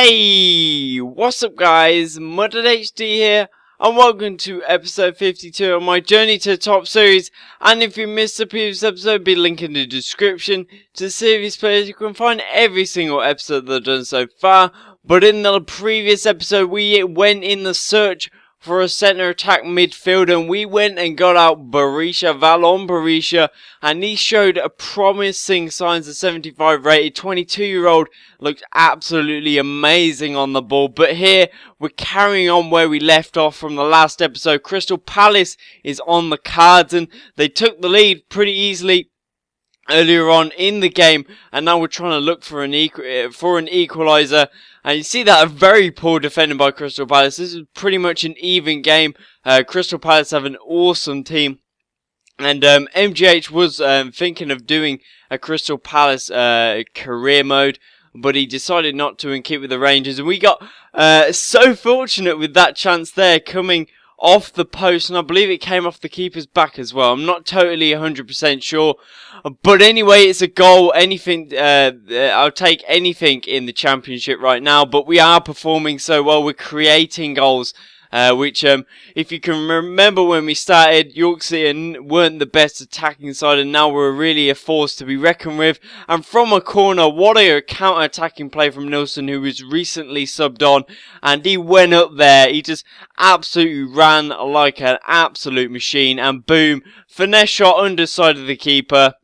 Hey, what's up guys, Mud.HD here, and welcome to episode 52 of my journey to the top series. And if you missed the previous episode, be link in the description to the series players. You can find every single episode that I've done so far. But in the previous episode, we went in the search for a centre attack midfielder, and we went and got out Berisha, and he showed a promising signs of 75 rated 22-year-old, looked absolutely amazing on the ball. But here we're carrying on where we left off from the last episode. Crystal Palace is on the cards, and they took the lead pretty easily earlier on in the game, and now we're trying to look for an equaliser. And you see that a very poor defending by Crystal Palace. This is pretty much an even game. Crystal Palace have an awesome team, and MGH was thinking of doing a Crystal Palace career mode, but he decided not to and keep with the Rangers. And we got so fortunate with that chance there coming off the post, and I believe it came off the keeper's back as well. I'm not totally 100% sure, but anyway, it's a goal. Anything, I'll take anything in the championship right now. But we are performing so well. We're creating goals, which, if you can remember when we started, Yorkshire weren't the best attacking side, and now we're really a force to be reckoned with. And from a corner, what a counter-attacking play from Nilsson, who was recently subbed on, and he went up there. He just absolutely ran like an absolute machine, and boom, finesse shot underside of the keeper.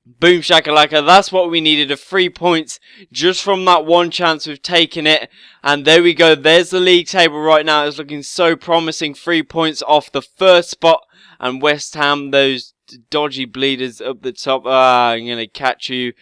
Boom shakalaka, that's what we needed, 3 points just from that one chance. We've taken it, and there we go. There's the league table right now. It's looking so promising. 3 points off the first spot, and West Ham, those dodgy bleeders up the top. I'm gonna catch you.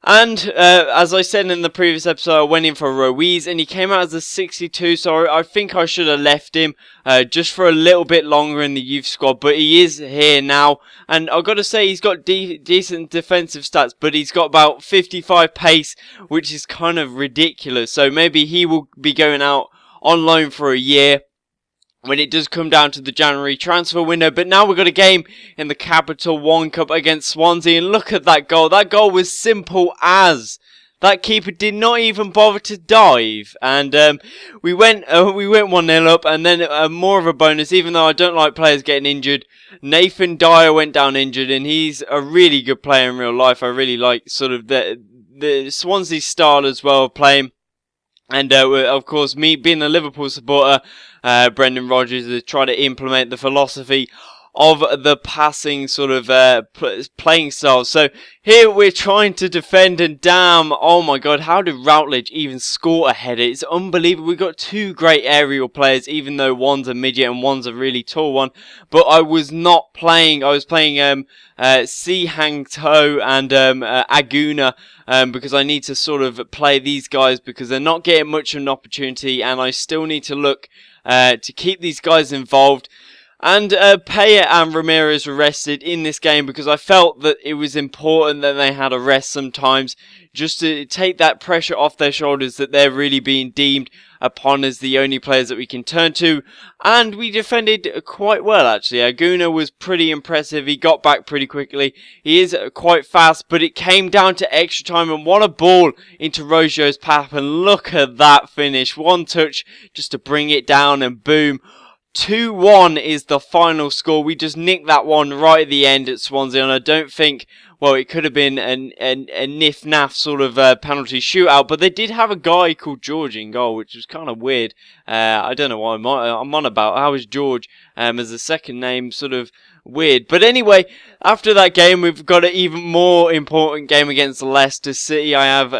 And as I said in the previous episode, I went in for Ruiz, and he came out as a 62, so I think I should have left him just for a little bit longer in the youth squad. But he is here now, and I've got to say he's got decent defensive stats, but he's got about 55 pace, which is kind of ridiculous. So maybe he will be going out on loan for a year when it does come down to the January transfer window. But now we've got a game in the Capital One Cup against Swansea, and look at that goal. That goal was simple as that keeper did not even bother to dive, and we went 1-0 up, and then more of a bonus. Even though I don't like players getting injured, Nathan Dyer went down injured, and he's a really good player in real life. I really like sort of the Swansea style as well of playing. And of course, me being a Liverpool supporter, Brendan Rodgers has tried to implement the philosophy of the passing sort of playing style. So here we're trying to defend, and damn, oh my god, how did Routledge even score a header? It's unbelievable. We've got two great aerial players, even though one's a midget and one's a really tall one. But I was not playing, I was playing Si Hang To and Aguna, because I need to sort of play these guys because they're not getting much of an opportunity, and I still need to look to keep these guys involved. And Payet and Ramirez were rested in this game because I felt that it was important that they had a rest sometimes, just to take that pressure off their shoulders that they're really being deemed upon as the only players that we can turn to. And we defended quite well, actually. Aguna was pretty impressive. He got back pretty quickly. He is quite fast, but it came down to extra time, and what a ball into Rojo's path. And look at that finish. One touch just to bring it down, and boom. 2-1 is the final score. We just nicked that one right at the end at Swansea, and I don't think, well, it could have been a niff-naff sort of penalty shootout, but they did have a guy called George in goal, which was kind of weird. I don't know what I'm on about. How is George as a second name sort of weird? But anyway, after that game, we've got an even more important game against Leicester City. I have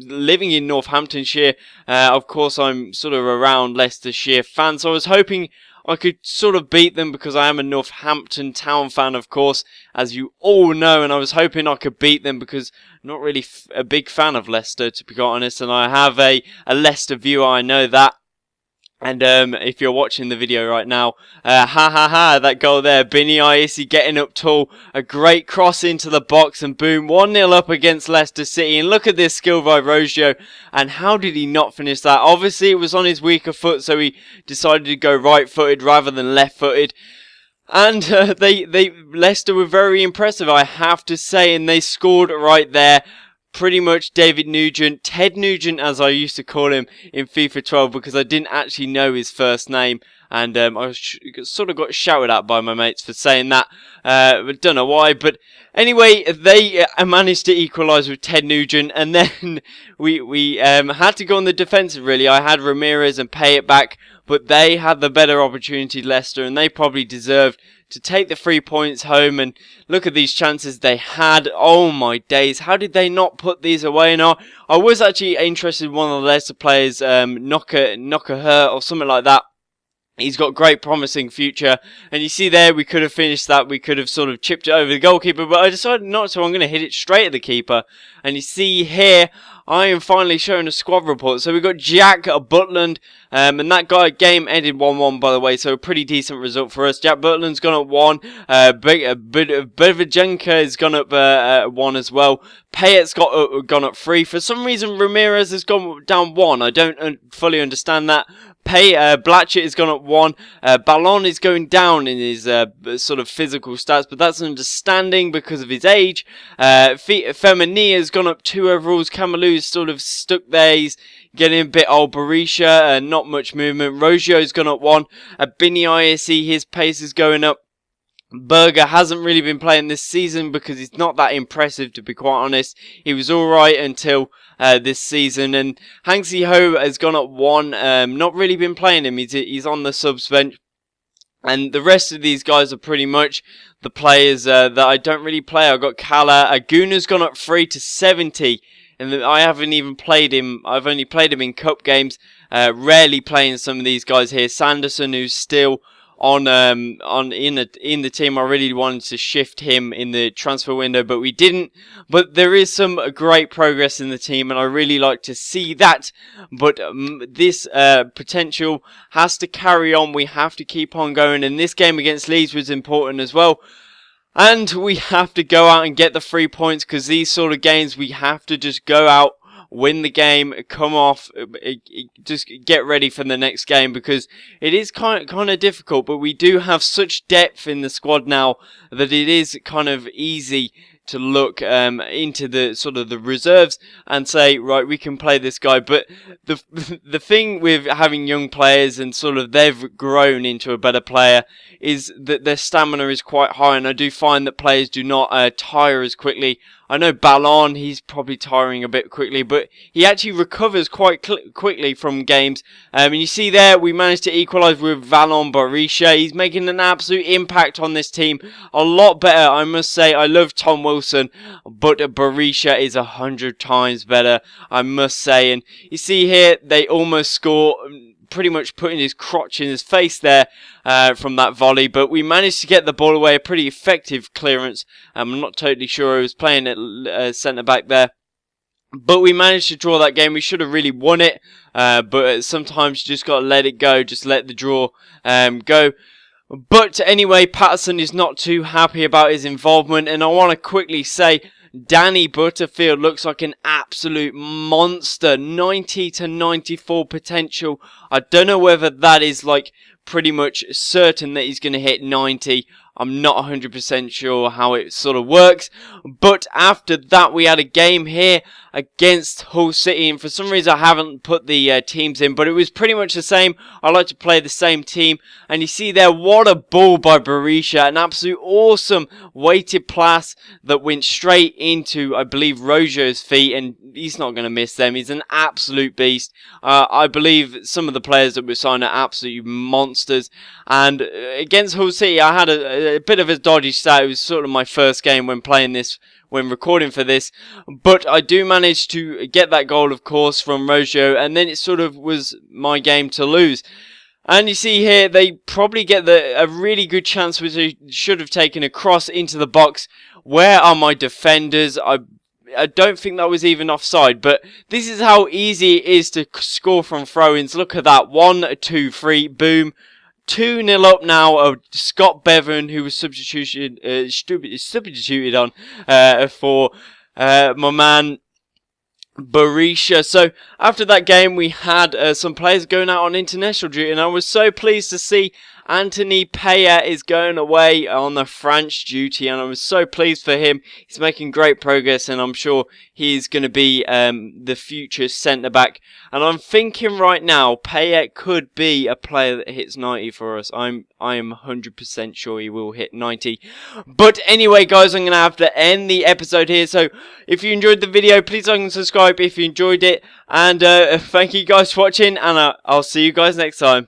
living in Northamptonshire. Of course, I'm sort of around Leicestershire fan, so I was hoping I could sort of beat them because I am a Northampton Town fan, of course, as you all know, and I was hoping I could beat them because I'm not really a big fan of Leicester, to be quite honest, and I have a Leicester viewer, I know that. And if you're watching the video right now, that goal there, Bini Aisi getting up tall, a great cross into the box, and boom, 1-0 up against Leicester City. And look at this skill by Rojo, and how did he not finish that? Obviously, it was on his weaker foot, so he decided to go right-footed rather than left-footed. And Leicester were very impressive, I have to say, and they scored right there. pretty much David Nugent, Ted Nugent as I used to call him in FIFA 12 because I didn't actually know his first name. And I was sort of got shouted at by my mates for saying that. Don't know why, but anyway, they managed to equalise with Ted Nugent, and then we had to go on the defensive. Really, I had Ramirez and pay it back, but they had the better opportunity, Leicester, and they probably deserved to take the 3 points home. And look at these chances they had. Oh my days, how did they not put these away? And I was actually interested in one of the Leicester players, Knocker Hurt or something like that. He's got great promising future, and you see there we could have finished that, we could have sort of chipped it over the goalkeeper, but I decided not to. I'm going to hit it straight at the keeper. And you see here I am finally showing a squad report. So we've got Jack Butland, and that game ended 1-1 by the way, so a pretty decent result for us. Jack Butland's gone up 1, Bevajenka has gone up 1 as well. Payet's gone up 3. For some reason Ramirez has gone down 1. I don't fully understand that. Blatchett has gone up 1. Ballon is going down in his sort of physical stats, but that's understanding because of his age. Femini has gone up 2 overalls. Kamalu's sort of stuck there. He's getting a bit old. Berisha, not much movement. Roggio's gone up 1. Bini ISE, his pace is going up. Berger hasn't really been playing this season because he's not that impressive, to be quite honest. He was alright until this season. And Hangsy Ho has gone up 1. Not really been playing him. He's on the subs bench. And the rest of these guys are pretty much the players that I don't really play. I've got Kala. Aguna's gone up 3 to 70. And I haven't even played him. I've only played him in cup games. Rarely playing some of these guys here. Sanderson, who's still in the team. I really wanted to shift him in the transfer window, but we didn't. But there is some great progress in the team, and I really like to see that. But this potential has to carry on. We have to keep on going, and this game against Leeds was important as well. And we have to go out and get the 3 points, because these sort of games we have to just go out, win the game, come off, just get ready for the next game, because it is kind of difficult, but we do have such depth in the squad now that it is kind of easy to look into the sort of the reserves and say, right, we can play this guy. But the thing with having young players and sort of they've grown into a better player is that their stamina is quite high, and I do find that players do not tire as quickly. I know Ballon, he's probably tiring a bit quickly, but he actually recovers quite quickly from games. And you see there, we managed to equalise with Valon Berisha. He's making an absolute impact on this team. A lot better, I must say. I love Tom Wilson, but Berisha is 100 times better, I must say. And you see here, they almost score, pretty much putting his crotch in his face there from that volley, but we managed to get the ball away. A pretty effective clearance. I'm not totally sure I was playing at centre back there, but we managed to draw that game. We should have really won it, but sometimes you just got to let it go, just let the draw go. But anyway, Patterson is not too happy about his involvement, and I want to quickly say Danny Butterfield looks like an absolute monster. 90 to 94 potential. I don't know whether that is like pretty much certain that he's going to hit 90. I'm not 100% sure how it sort of works. But after that, we had a game here against Hull City, and for some reason I haven't put the teams in, but it was pretty much the same. I like to play the same team, and you see there, what a ball by Berisha, an absolute awesome weighted pass that went straight into, I believe, Roggio's feet, and he's not going to miss them. He's an absolute beast. I believe some of the players that were signed are absolute monsters, and against Hull City I had a bit of a dodgy start. It was sort of my first game when playing this, when recording for this, but I do manage to get that goal, of course, from Roggio, and then it sort of was my game to lose. And you see here, they probably get a really good chance, which they should have taken a cross into the box. Where are my defenders? I don't think that was even offside, but this is how easy it is to score from throw-ins. Look at that, 1, 2, 3, boom. 2-0 up now of Scott Bevan, who was substituted on for my man Berisha. So after that game, we had some players going out on international duty, and I was so pleased to see Anthony Payet is going away on the French duty, and I'm so pleased for him. He's making great progress, and I'm sure he's going to be the future centre-back. And I'm thinking right now, Payet could be a player that hits 90 for us. I am 100% sure he will hit 90. But anyway, guys, I'm going to have to end the episode here. So if you enjoyed the video, please like and subscribe if you enjoyed it. And thank you guys for watching, and I'll see you guys next time.